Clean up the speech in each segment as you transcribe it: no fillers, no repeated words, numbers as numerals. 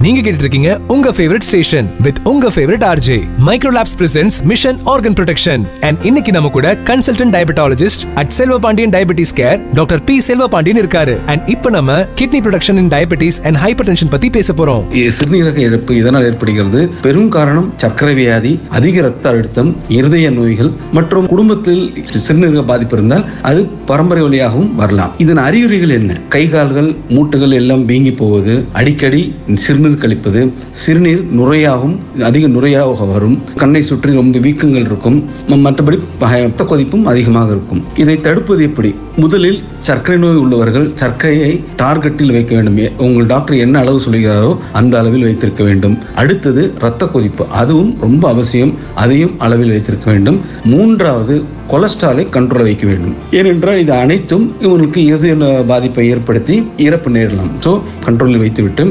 நீங்க கேட்டுட்டு இருக்கீங்க உங்க ஃபேவரட் ஸ்டேஷன் வித் உங்க favourite RJ. Microlabs presents mission organ protection. And இன்னைக்கு நம்ம கூட consultant diabetologist at Selvapandian diabetes care doctor P Selvapandian இருக்காரு. அண்ட் இப்போ நம்ம kidney protection in diabetes and hypertension பத்தி பேச போறோம். சிறுநீரக இழப்பு இதனால் ஏற்படுகிறது. பெரும் காரணம் சர்க்கரை வியாதி, அதிக ரத்த அழுத்தம், இருதய நோய்கள் மற்றும் குடும்பத்தில் சிறுநீரக பாதிப்பு இருந்தால் அது பரம்பரை வழியாகவும் வரலாம். இதன் அறிகுறிகள் என்ன? கை கால்கள் மூட்டுகள் எல்லாம் வீங்கி போவது, அடிக்கடி சிறுநீர் கழிப்பது, சிறுநீர் நுரையாகவும் அதிக நுரையாக வரும், கண்ணை சுற்றி ரொம்ப வீக்கங்கள் இருக்கும், மற்றபடி ரத்த கொதிப்பும் அதிகமாக இருக்கும். இதை தடுப்பது எப்படி? முதலில் சர்க்கரை நோய் உள்ளவர்கள் சர்க்கரையை டார்கெட்டில் வைக்க வேண்டும். உங்கள் டாக்டர் என்ன அளவு சொல்கிறாரோ அந்த அளவில் வைத்திருக்க வேண்டும். அடுத்தது ரத்த கொதிப்பு, அதுவும் ரொம்ப அவசியம், அதையும் அளவில் வைத்திருக்க வேண்டும். மூன்றாவது கொலஸ்ட்ராலை கண்ட்ரோல் வைக்க வேண்டும். ஏனென்றால் இது அனைத்தும் இவனுக்கு இருதய பாதிப்பை ஏற்படுத்தி இறப்பு நேரலாம். ஸோ கண்ட்ரோலில் வைத்துவிட்டு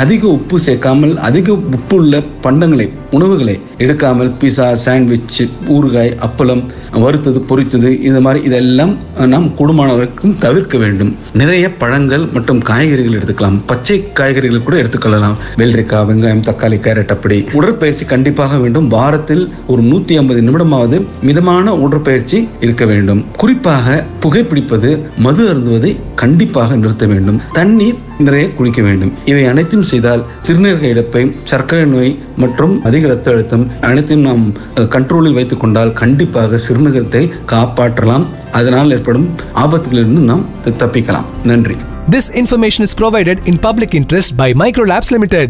அதிக உப்பு சேர்க்காமல், அதிக உப்பு உள்ள பண்டங்களை, உணவுகளை எடுக்காமல், பீஸா, சாண்ட்விச், ஊறுகாய், அப்பளம், வறுத்தது, பொரித்தது, இந்த மாதிரி இதெல்லாம் நாம் கூடுமானவரைக்கும் தவிர்க்க வேண்டும். நிறைய பழங்கள் மற்றும் காய்கறிகள் எடுத்துக்கலாம். பச்சை காய்கறிகள் கூட எடுத்துக்கொள்ளலாம். வெள்ளரிக்காய், வெங்காயம், தக்காளி, கேரட். அப்படி உடற்பயிற்சி கண்டிப்பாக வேண்டும். வாரத்தில் ஒரு 150 நிமிடமாவது மிதமான உடற்பயிற்சி இருக்க வேண்டும். குறிப்பாக புகைப்பிடிப்பது, மது அருந்துவதை கண்டிப்பாக நிறுத்த வேண்டும். தண்ணீர் நிறைய குடிக்க வேண்டும். இவை அனைத்தும் செய்தால் சிறுநீரக இழப்பை, சர்க்கரை நோய் மற்றும் அதிக ரத்த அழுத்தம் அனைத்தையும் நாம் கண்ட்ரோலில் வைத்துக் கொண்டால் கண்டிப்பாக சிறுநீரகத்தை காப்பாற்றலாம். அதனால் ஏற்படும் ஆபத்துகளிலிருந்து நாம் தப்பிக்கலாம். நன்றி. This information is provided in public interest by Microlabs Limited.